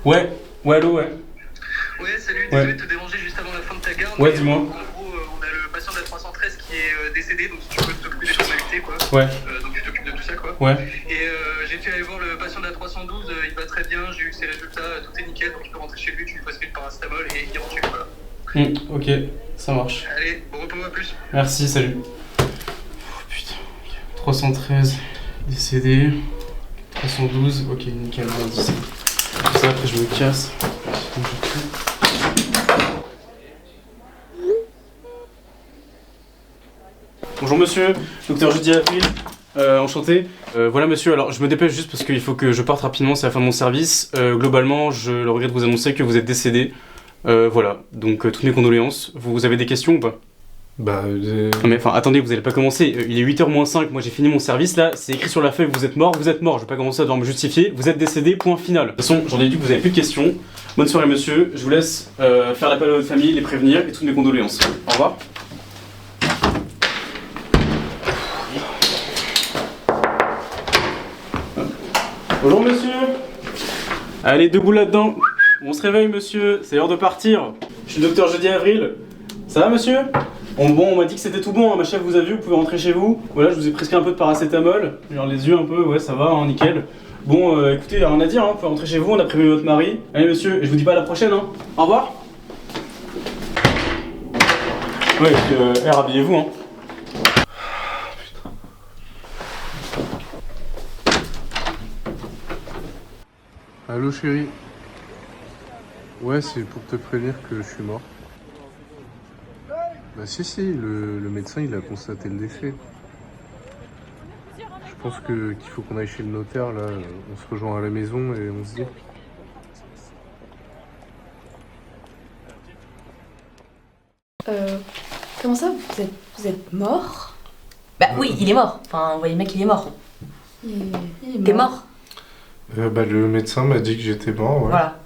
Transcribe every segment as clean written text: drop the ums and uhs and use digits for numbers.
Ouais, allô, ouais. Ouais, salut, Ouais. désolé de te déranger juste avant la fin de ta garde. Ouais, mais, dis-moi. En gros, on a le patient de la 313 qui est décédé, donc si tu peux t'occuper des formalités, quoi. Ouais, Donc tu t'occupes de tout ça, quoi. ouais. Et j'ai fait aller voir le patient de la 312, il va très bien, j'ai eu ses résultats, tout est nickel, donc il peut rentrer chez lui, tu lui prescris le paracétamol et il rentre chez lui, voilà. Ok, ça marche. Allez, bon repos, à plus. Merci, salut. Oh, putain. 313, décédé. 312, ok, nickel, on dit ça. Ça, après je me casse. Bonjour monsieur, docteur Jeudi Avril, enchanté. Voilà monsieur, alors je me dépêche juste parce qu'il faut que je parte rapidement, c'est la fin de mon service. Globalement, je le regrette de vous annoncer que vous êtes décédé. Voilà, donc toutes mes condoléances. Vous avez des questions ou pas? Non mais enfin attendez, vous allez pas commencer, il est 8h moins 5, moi j'ai fini mon service là, c'est écrit sur la feuille, vous êtes mort, je vais pas commencer à devoir me justifier, vous êtes décédé, point final. De toute façon, j'en ai dit que vous avez plus de questions. Bonne soirée monsieur, je vous laisse faire l'appel à votre famille, les prévenir et toutes mes condoléances. Au revoir. Bonjour monsieur. Allez, debout là-dedans. On se réveille monsieur, c'est l'heure de partir. Je suis le docteur Jeudi Avril. Ça va monsieur? Bon, on m'a dit que c'était tout bon, hein. Ma chef vous a vu, vous pouvez rentrer chez vous. Voilà, je vous ai prescrit un peu de paracétamol. Genre les yeux un peu, ouais ça va, hein, nickel. Bon, écoutez, rien à dire, hein. Vous pouvez rentrer chez vous, on a prévenu votre mari. Allez monsieur, et je vous dis pas à la prochaine, hein. Au revoir. Ouais, et puis, rhabillez-vous, hein. Allô chérie. Ouais, c'est pour te prévenir que je suis mort. Bah si, le médecin il a constaté le décès. Je pense qu'il faut qu'on aille chez le notaire là, on se rejoint à la maison et on se dit. Comment ça, vous êtes mort? Bah oui, il est mort. Enfin, vous voyez le mec, il est mort. Il est T'es mort? Bah le médecin m'a dit que j'étais mort, ouais. Voilà.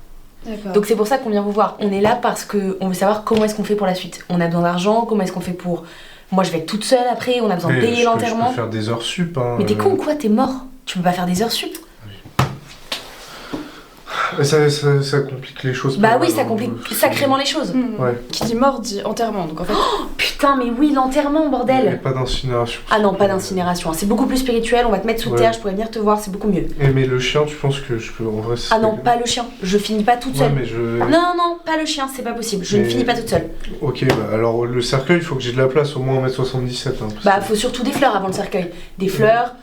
D'accord. Donc c'est pour ça qu'on vient vous voir. On est là parce que on veut savoir comment est-ce qu'on fait pour la suite. On a besoin d'argent, comment est-ce qu'on fait pour... Moi je vais être toute seule après, on a besoin de Mais payer je l'enterrement. peux faire des heures sup, hein. Mais t'es con ou quoi? T'es mort. Tu peux pas faire des heures sup. Ça complique les choses. Bah pas oui, mal, ça hein. complique sacrément les choses. Ouais. Qui dit mort dit enterrement, donc en fait. Oh putain, mais oui, l'enterrement, Il n'y a bordel. pas d'incinération. Ah non, pas d'incinération. C'est beaucoup plus spirituel, on va te mettre sous Ouais. terre, je pourrais venir te voir, c'est beaucoup mieux. Mais le chien, tu penses que je peux en vrai... Ah non, pas le chien. Je finis pas toute Ouais, seule. mais je... Non, pas le chien, c'est pas possible. Je ne Mais- finis pas toute seule. Ok, bah alors le cercueil, il faut que j'ai de la place, au moins 1m77. Hein, parce Bah, que- faut surtout des fleurs avant le cercueil. Des fleurs,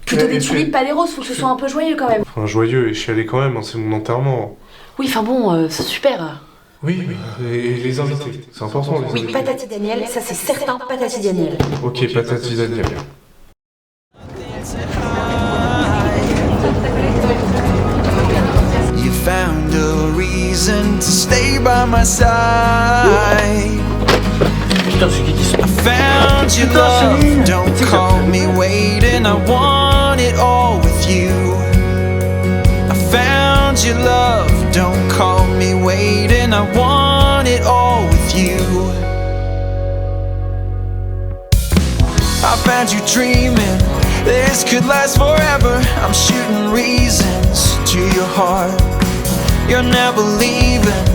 plutôt Et des tu- tulipes, pas des roses, faut que ce soit un peu joyeux quand même. Enfin, joyeux et chialé quand même, hein, c'est mon enterrement. Oui, enfin bon, c'est super. Oui, et les invités, c'est important les Oui, invités. patati Daniel, ça c'est certain, patati Daniel. Ok, patati Daniel. You found a reason to stay by my side. I found your love, don't call me waiting. I want it all with you. I found your love, don't call me waiting. I want it all with you. I found you dreaming, this could last forever. I'm shooting reasons to your heart. You're never leaving,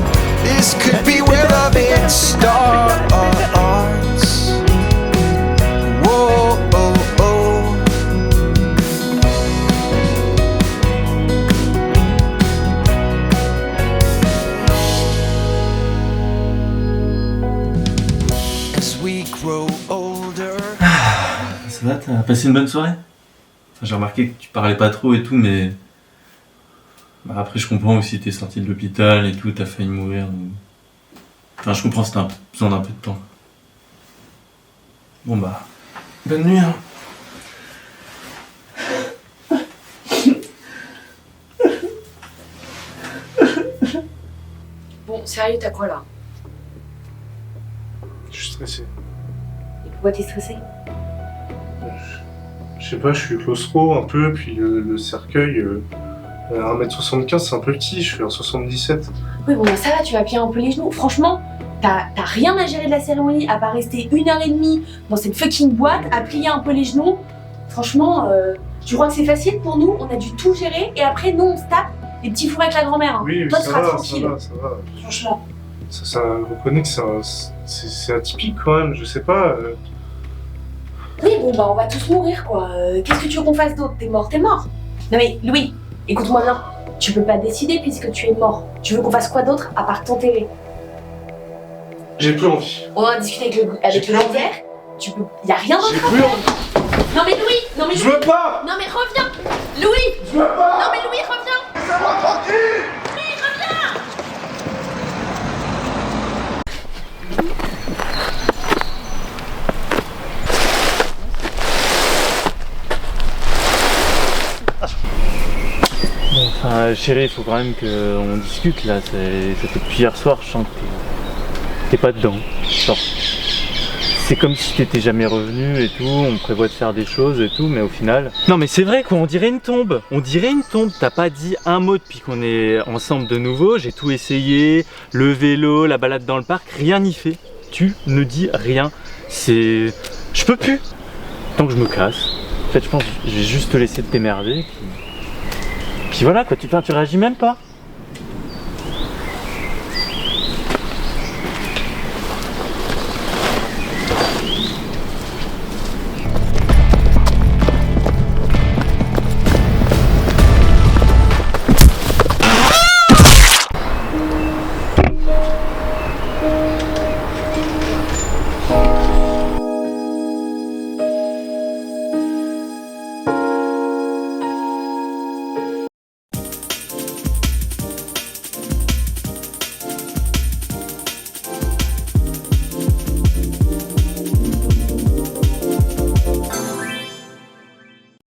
this could be where love it starts. Whoa, oh, oh. As we grow older. Ça va, t'as passé une bonne soirée? Enfin, j'ai remarqué que tu parlais pas trop et tout, mais... Bah, après, je comprends aussi, t'es sorti de l'hôpital et tout, t'as failli mourir. Donc... Enfin, je comprends si t'as besoin d'un peu de temps. Bon bah... Bonne nuit, hein. Bon, sérieux, t'as quoi là? Je suis stressé. Et pourquoi t'es stressé? Je sais pas, je suis claustro un peu, puis le cercueil, 1m75 c'est un peu petit, je fais 1m77. Oui, bon, bah, ça va, tu vas plier un peu les genoux. Franchement, t'as rien à gérer de la cérémonie à part rester 1h30 dans cette fucking boîte à plier un peu les genoux. Franchement, tu crois que c'est facile pour nous? On a dû tout gérer et après, nous, on se tape des petits fours avec la grand-mère. Hein. Oui, Toi, tu ça seras va, tranquille. ça va. Franchement. Ça, je reconnais que c'est atypique quand même, je sais pas. Oui, bon, bah, on va tous mourir, quoi. Qu'est-ce que tu veux qu'on fasse d'autre? T'es mort, t'es mort. Non, mais Louis, écoute-moi bien. Tu peux pas décider puisque tu es mort. Tu veux qu'on fasse quoi d'autre à part t'enterrer? J'ai plus envie. On en a discuté avec le notaire. Tu peux. Y a rien d'autre J'ai à plus faire. envie. Non, mais Louis! Non, mais Je Louis! veux pas. Non, mais reviens! Louis! Je veux pas. Non, mais Louis, reviens! Laissez-moi tranquille. Bon, enfin, chérie, il faut quand même qu'on discute là. Ça fait depuis hier soir, je sens que t'es pas dedans. Genre, c'est comme si t'étais jamais revenu et tout. On prévoit de faire des choses et tout, mais au final. Non, mais c'est vrai quoi, on dirait une tombe. On dirait une tombe. T'as pas dit un mot depuis qu'on est ensemble de nouveau. J'ai tout essayé. Le vélo, la balade dans le parc, rien n'y fait. Tu ne dis rien. C'est. Je peux plus. Tant que je me casse. En fait, je pense que je vais juste te laisser te démerder. Puis voilà quoi, tu réagis même pas.